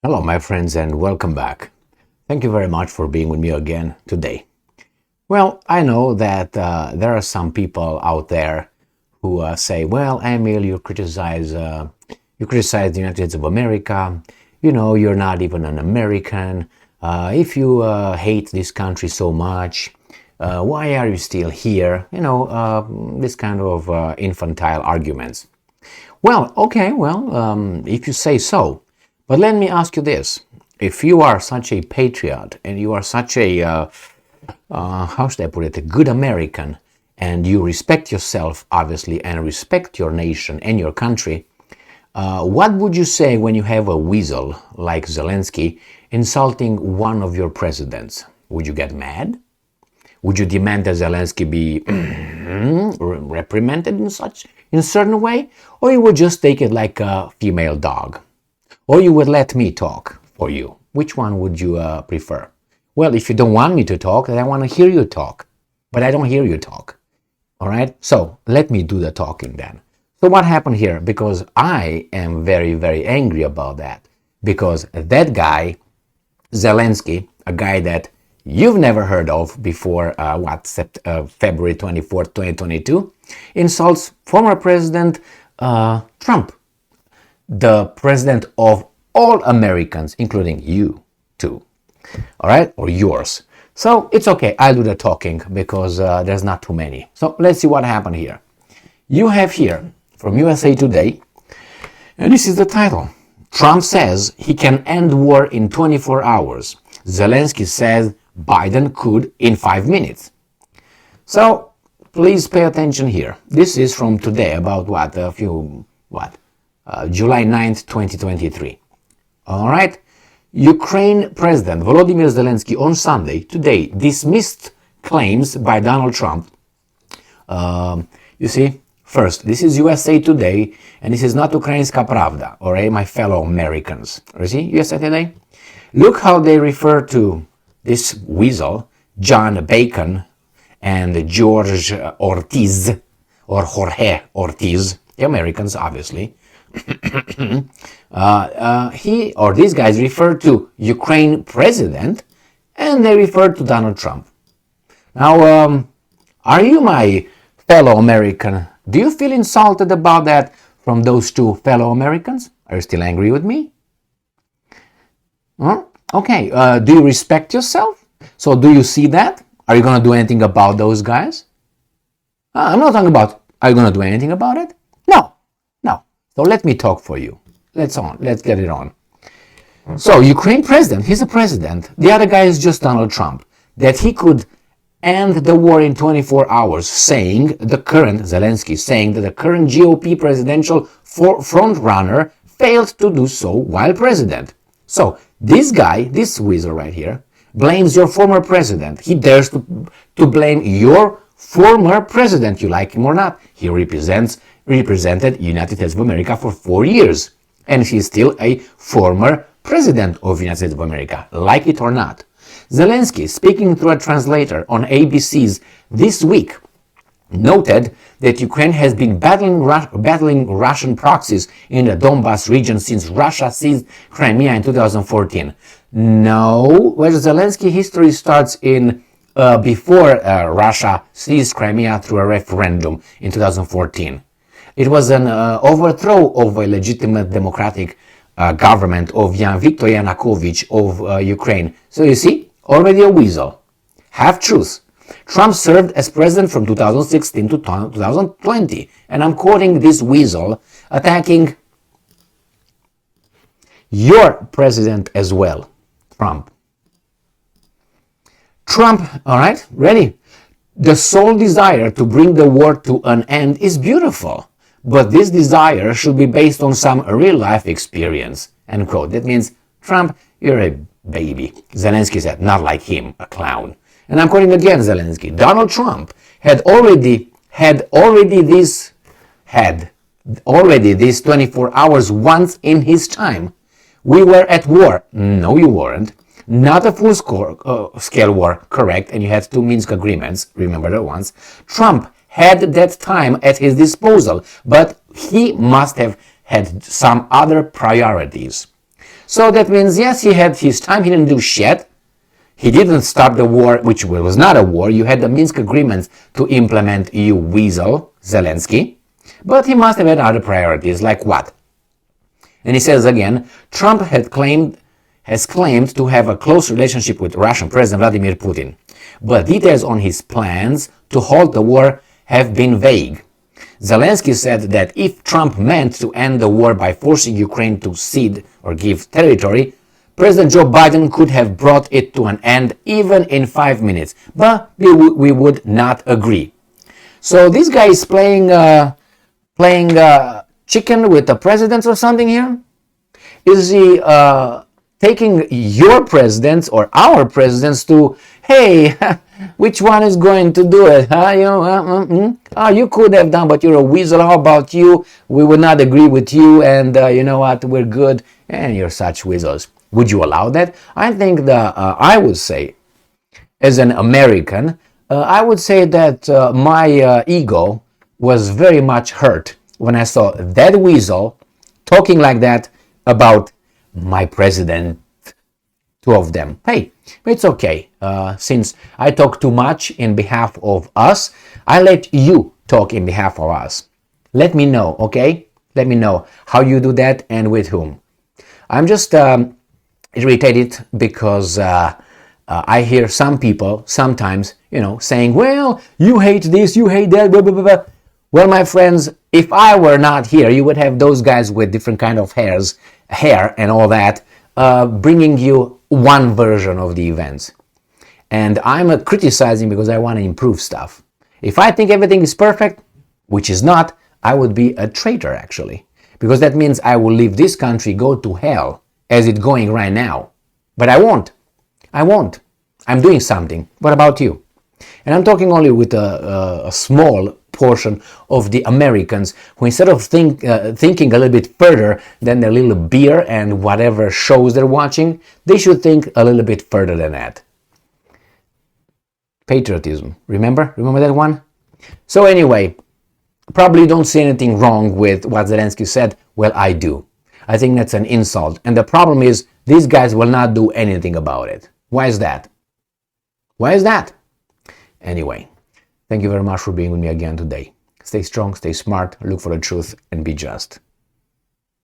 Hello, my friends, and welcome back. Thank you very much for being with me again today. Well, I know that there are some people out there who say, "Well, Emil, you criticize the United States of America. You know, you're not even an American. If you hate this country so much, why are you still here?" This kind of infantile arguments. Well, okay, if you say so. But let me ask you this. If you are such a patriot and you are such a, how should I put it, a good American, and you respect yourself, obviously, and respect your nation and your country, what would you say when you have a weasel like Zelensky insulting one of your presidents? Would you get mad? Would you demand that Zelensky be reprimanded in a certain way? Or you would just take it like a female dog? Or you would let me talk for you? Which one would you prefer? Well, if you don't want me to talk, then I want to hear you talk. But I don't hear you talk. All right? So let me do the talking then. So what happened here? Because I am very, very angry about that. Because that guy, Zelensky, a guy that you've never heard of before, February 24th, 2022, insults former President Trump, the president of all Americans, including you too. All right? Or yours. So it's okay. I'll do the talking because there's not too many. So let's see what happened here. You have here from USA Today, and this is the title. Trump says he can end war in 24 hours. Zelensky says Biden could in 5 minutes. So please pay attention here. This is from today, about July 9th, 2023. All right. Ukraine President Volodymyr Zelensky on Sunday, today, dismissed claims by Donald Trump. You see, first, this is USA Today, and this is not Ukrainska Pravda, all right, my fellow Americans. You see, USA Today? Look how they refer to this weasel, John Bacon, and George Ortiz, or Jorge Ortiz, the Americans, obviously. He or these guys refer to Ukraine president, and they refer to Donald Trump. Now, are you, my fellow American, do you feel insulted about that from those two fellow Americans? Are you still angry with me? Huh? Okay, do you respect yourself? So do you see that? Are you going to do anything about those guys? I'm not talking about, are you going to do anything about it? No. So let me talk for you. Let's get it on. So Ukraine president, he's a president. The other guy is just Donald Trump. That he could end the war in 24 hours, Zelensky saying that the current GOP presidential frontrunner failed to do so while president. So this guy, this weasel right here, blames your former president. He dares to blame your former president, you like him or not. He represented United States of America for 4 years. And he's still a former president of the United States of America, like it or not. Zelensky, speaking through a translator on ABC's This Week, noted that Ukraine has been battling Russian proxies in the Donbas region since Russia seized Crimea in 2014. No, where Zelensky history starts in before Russia seized Crimea through a referendum in 2014. It was an overthrow of a legitimate democratic government of Viktor Yanukovych of Ukraine. So you see, already a weasel. Half-truth. Trump served as president from 2016 to 2020. And I'm quoting this weasel attacking your president as well, Trump. All right, ready? The sole desire to bring the war to an end is beautiful, but this desire should be based on some real-life experience, end quote. That means, Trump, you're a baby. Zelensky said, not like him, a clown. And I'm quoting again Zelensky. Donald Trump had already these 24 hours once in his time. We were at war. No, you weren't. Not a full-scale war, correct, and you had 2 Minsk agreements, remember the ones. Trump had that time at his disposal, but he must have had some other priorities. So that means, yes, he had his time, he didn't do shit. He didn't start the war, which was not a war. You had the Minsk agreements to implement you, Weasel Zelensky. But he must have had other priorities, like what? And he says again, Trump has claimed to have a close relationship with Russian President Vladimir Putin. But details on his plans to halt the war have been vague. Zelensky said that if Trump meant to end the war by forcing Ukraine to cede or give territory, President Joe Biden could have brought it to an end even in 5 minutes. But we would not agree. So this guy is playing chicken with the presidents or something here? Is he taking your presidents or our presidents to, hey, which one is going to do it? Huh? You could have done, but you're a weasel. How about you? We would not agree with you, and you know what? We're good, and you're such weasels. Would you allow that? I think I would say, as an American, I would say that my ego was very much hurt when I saw that weasel talking like that about my president, two of them. Hey, it's okay. Since I talk too much in behalf of us, I let you talk in behalf of us. Let me know, okay? Let me know how you do that and with whom. I'm just irritated because I hear some people sometimes, saying, well, you hate this, you hate that, blah, blah, blah, blah. Well, my friends, if I were not here, you would have those guys with different kind of hair and all that, bringing you one version of the events. And I'm criticizing because I want to improve stuff. If I think everything is perfect, which is not, I would be a traitor, actually. Because that means I will leave this country, go to hell, as it's going right now. But I won't. I won't. I'm doing something. What about you? And I'm talking only with a small portion of the Americans who, instead of thinking a little bit further than their little beer and whatever shows they're watching, they should think a little bit further than that. Patriotism. Remember that one? So anyway, probably don't see anything wrong with what Zelensky said. Well, I do. I think that's an insult. And the problem is, these guys will not do anything about it. Why is that? Why is that? Anyway, thank you very much for being with me again today. Stay strong, stay smart, look for the truth, and be just.